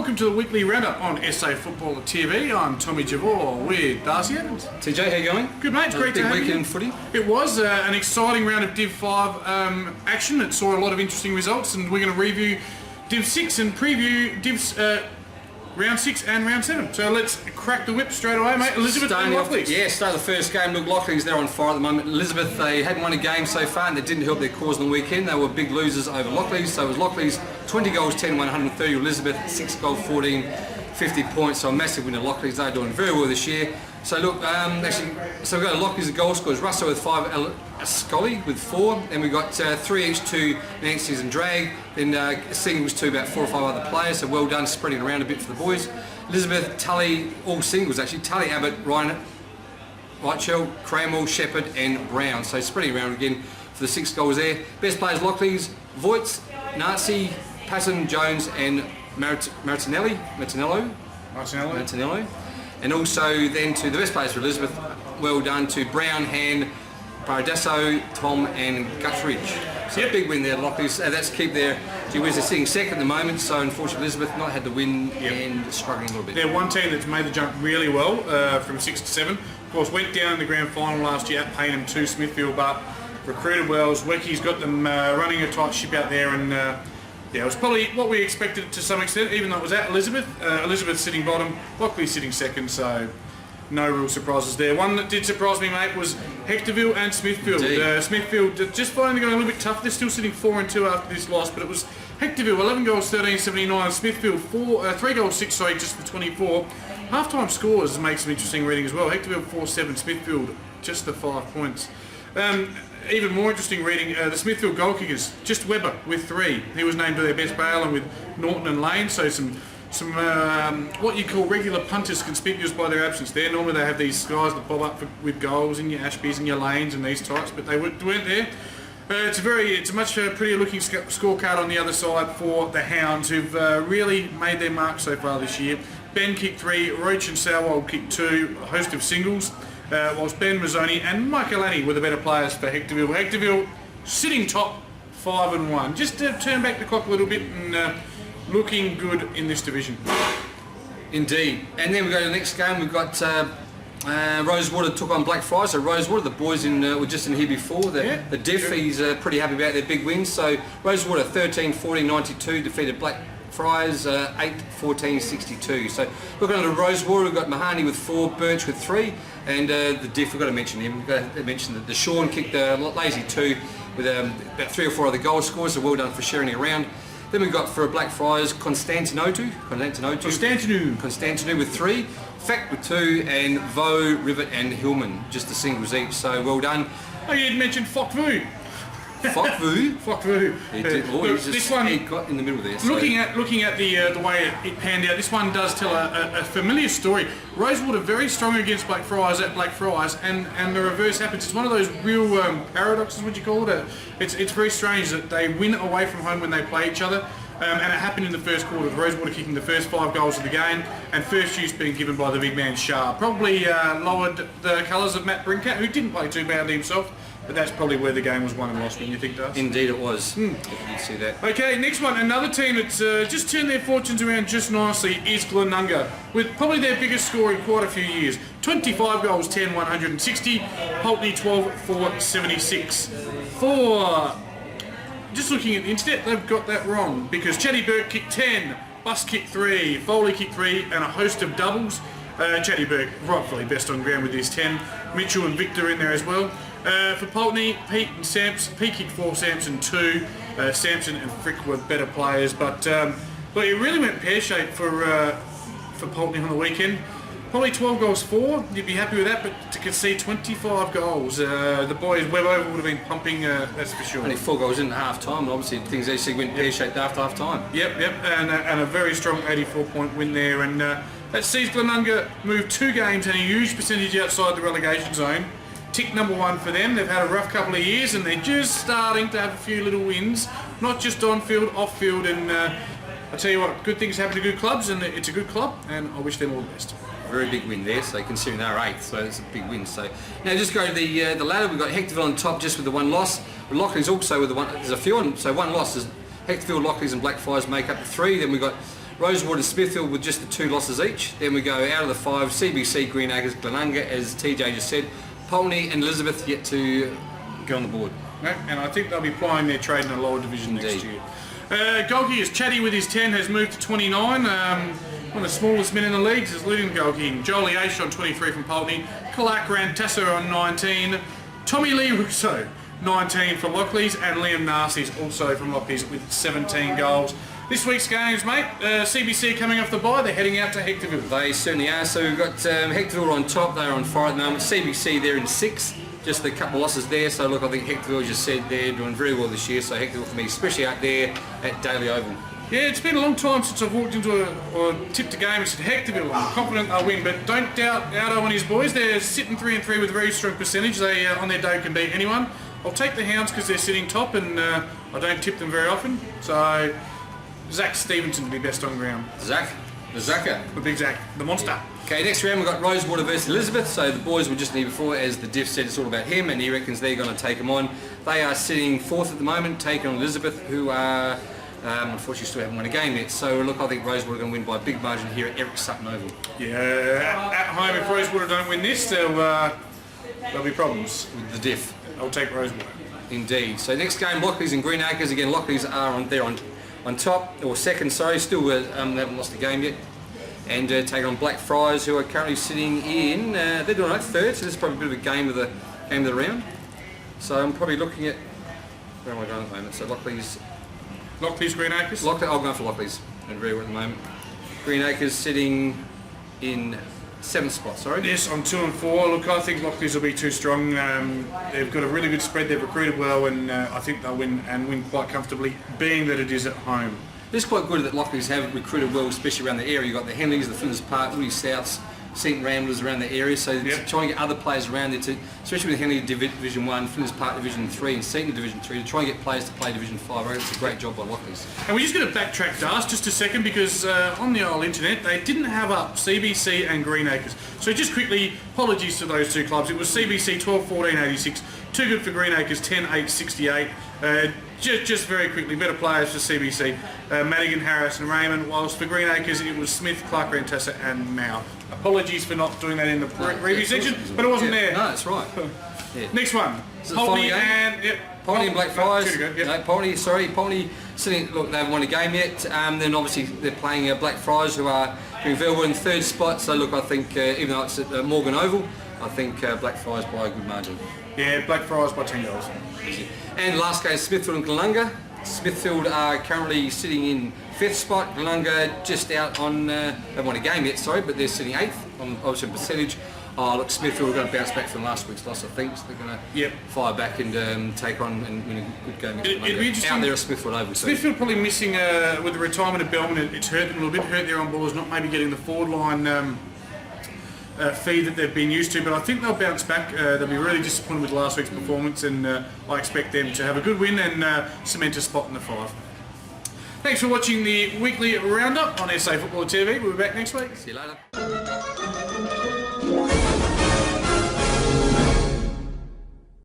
welcome to the weekly roundup on SA Footballer TV. I'm Tommy Javor with Darcy Evans. TJ, how you going? Good mate, it's great to have you. Big weekend footy. It was an exciting round of Div 5 action that saw a lot of interesting results, and we're going to review Div 6 and preview Divs round 6 and round 7. So let's crack the whip straight away, mate. Elizabeth and Lockleys. Yeah, start of the first game. Look, Lockleys, they're on fire at the moment. Elizabeth, they hadn't won a game so far, and that didn't help their cause on the weekend. They were big losers over Lockleys. So it was Lockleys 20 goals, 10, 130. Elizabeth 6 goals, 14, 50 points. So a massive win at Lockleys. They're doing very well this year. So look, so we've got Lockleys, the goal scorers. Russo with 5, Scully with 4, and we got 3 each to Nancy's and Drag. Then singles to about 4 or 5 other players. So well done, spreading around a bit for the boys. Elizabeth, Tully, all singles actually. Tully, Abbott, Ryan, Whiteshell, Cramwell, Shepherd, and Brown. So spreading around again for the 6 goals there. Best players Lockleys, Voigt, Darcy, Patton, Jones, and Martinello. And also then to the best players for Elizabeth, well done to Brown, Han, Paradiso, Tom, and Guthridge. So a big win there, Lockleys. That's keep their. They're sitting second at the moment, so unfortunately Elizabeth not had the win and struggling a little bit. They're one team that's made the jump really well from 6 to 7. Of course, went down in the grand final last year at Payneham to Smithfield, but recruited well. Wecky's got them running a tight ship out there, and yeah, it was probably what we expected to some extent, even though it was at Elizabeth. Elizabeth sitting bottom, Lockley sitting second, so no real surprises there. One that did surprise me, mate, was Hectorville and Smithfield. Smithfield just finally going a little bit tough. They're still sitting 4-2 after this loss, but it was Hectorville 11 goals, 13-79. Smithfield 3 goals, 6, sorry, just for 24. Half-time scores make some interesting reading as well. Hectorville 4-7, Smithfield just the 5 points. Even more interesting reading, the Smithfield goal kickers, just Webber with 3. He was named to their best bail, and with Norton and Lane, so some what you call regular punters conspicuous by their absence there. Normally they have these guys that bob up with goals in your Ashbys and your Lanes and these types, but they weren't there. It's a much prettier looking scorecard on the other side for the Hounds, who've really made their mark so far this year. Ben kicked 3, Roach and Sauwold kicked 2, a host of singles. Whilst Ben Mazzoni and Michaelani were the better players for Hectorville. Hectorville sitting top 5-1. Just to turn back the clock a little bit and looking good in this division. Indeed. And then we go to the next game. We've got Rosewater took on Blackfriars. So Rosewater, the boys were just in here before. The Diff, he's pretty happy about their big wins. So Rosewater 13-14-92 defeated Blackfriars 8-14-62. So looking at the Rosewater, we've got Mahoney with 4, Birch with 3, and the Diff, we've got to mention him. We've got to mention that the Sean kicked a lazy 2 with about 3 or 4 other goal scores, so well done for sharing it around. Then we've got for Blackfriars Constantinu with 3, Fact with 2, and Vo, Rivet, and Hillman, just the singles each, so well done. Oh, you had mentioned Fokvu. Fokvu. This one he got in the middle there. So. Looking at the way it panned out, this one does tell a familiar story. Rosewater very strong against Blackfriars at Blackfriars, and the reverse happens. It's one of those real paradoxes, would you call it? It's very strange that they win away from home when they play each other. And it happened in the first quarter, with Rosewater kicking the first 5 goals of the game, and first use being given by the big man Shah. Probably lowered the colours of Matt Brincat, who didn't play too badly himself, but that's probably where the game was won and lost, when you think, Darcy? Indeed it was. You see that. Okay, next one, another team that's just turned their fortunes around just nicely is Glenunga, with probably their biggest score in quite a few years. 25 goals, 10, 160, Pulteney 12, 476. Just looking at the internet, they've got that wrong, because Chatty Burke kicked 10, Bus kicked 3, Foley kicked 3, and a host of doubles. Chatty Burke rightfully best on ground with his 10. Mitchell and Victor in there as well. For Pulteney, Pete and Samson, Pete kicked 4, Samson 2. Samson and Frick were better players, but it really went pear-shaped for Pulteney on the weekend. Probably 12 goals 4, you'd be happy with that, but to concede 25 goals, the boys, Web Oval would have been pumping, that's for sure. Only 4 goals in at half-time, and obviously things actually went pear-shaped after half-time. Yep, and a very strong 84-point win there, and that sees Glenunga move 2 games and a huge percentage outside the relegation zone. Tick number 1 for them. They've had a rough couple of years, and they're just starting to have a few little wins, not just on-field, off-field, and I tell you what, good things happen to good clubs, and it's a good club, and I wish them all the best. Very big win there, so considering they're 8th, so it's a big win. So now just go to the ladder. We've got Hectorville on top just with the 1 loss. Lockleys also with the 1. There's a few on, so 1 loss is Hectorville, Lockleys, and Blackfriars make up the 3. Then we've got Rosewater and Smithfield with just the 2 losses each. Then we go out of the 5, CBC, Greenacres, Glenunga, as TJ just said. Poultney and Elizabeth yet to get on the board. And I think they'll be plying their trade in the lower division Indeed. next year. Golgi is chatty with his 10, has moved to 29. One of the smallest men in the leagues is leading Golgi. Jolie Aish on 23 from Poultney. Clark Rantassa on 19. Tommy Lee Russo, 19 from Lockleys. And Liam Darcy's also from Lockleys with 17 goals. This week's games, mate, CBC coming off the bye, they're heading out to Hectorville. They certainly are. So we've got Hectorville on top, they're on fire at the moment. CBC, they're in 6th. Just a couple of losses there, so look, I think Hectorville just said they're doing very well this year, so Hectorville for me, especially out there at Daily Oval. Yeah, it's been a long time since I've walked into or tipped a game and said Hectorville, I'm confident they'll win, but don't doubt Aldo and his boys, they're sitting 3-3 with a very strong percentage, they on their day can beat anyone. I'll take the Hounds because they're sitting top and I don't tip them very often, so Zach Stevenson to be best on ground. Zach? The Zaka? The big Zach, the monster. Okay, next round we've got Rosewater versus Elizabeth. So the boys were just near before, as the diff said, it's all about him, and he reckons they're going to take him on. They are sitting 4th at the moment, taking on Elizabeth, who are unfortunately still haven't won a game yet. So look, I think Rosewater are going to win by a big margin here at Eric Sutton Oval. Yeah, at home if Rosewater don't win this, there'll be problems. With the diff. I'll take Rosewater. Indeed. So next game, Lockleys and Greenacres. Again, Lockleys are on top, or second, sorry, still they haven't lost a game yet. And taking on Blackfriars, who are currently sitting in, they're doing right, 3rd, so this is probably a bit of a game of the round. So I'm probably looking at, where am I going at the moment? So Lockleys, Greenacres? I'll go for Lockleys and very well at the moment. Greenacres sitting in 7th spot, sorry. Yes, on 2 and 4. Look, I think Lockleys will be too strong. They've got a really good spread, they've recruited well, and I think they'll win and win quite comfortably, being that it is at home. It's quite good that Lockleys have recruited well, especially around the area. You've got the Henleys, the Flinders Park, Woody Souths, Seaton Ramblers around the area, so trying to get other players around there, especially with Henley Division 1, Flinders Park Division 3 and Seaton Division 3, to try and get players to play Division 5. I reckon it's a great job by Lockleys. And we're just going to backtrack, Darcy, just a second, because on the old internet, they didn't have up CBC and Greenacres. So just quickly, apologies to those 2 clubs. It was CBC 12-14-86, too good for Greenacres 10-8-68. Just very quickly, better players for CBC, Madigan, Harris and Raymond, whilst for Greenacres it was Smith, Clark, Rantassa and Mao. Apologies for not doing that in the preview section, but it wasn't there. No, that's right. Next one, Poultney and... Poultney and Blackfriars. No, Poultney sitting, look, they haven't won a game yet. Then obviously they're playing Blackfriars, who are doing very well in 3rd spot. So look, I think even though it's at Morgan Oval, I think Blackfriars by a good margin. Yeah, Blackfriars by 10 goals. And last game, Smithfield and Glenunga. Smithfield are currently sitting in 5th spot. Glenunga just out on, they haven't won a game yet, sorry, but they're sitting 8th on obviously percentage. Look, Smithfield are going to bounce back from last week's loss, I think. So they're going to fire back and take on and win a good game. It'd be interesting. Out there at Smithfield Oval. Smithfield probably missing, with the retirement of Bellman, it's hurt them a little bit, hurt their on ballers, not maybe getting the forward line fee that they've been used to, but I think they'll bounce back. They'll be really disappointed with last week's performance, and I expect them to have a good win and cement a spot in the 5. Thanks for watching the weekly roundup on SA Football TV. We'll be back next week. See you later.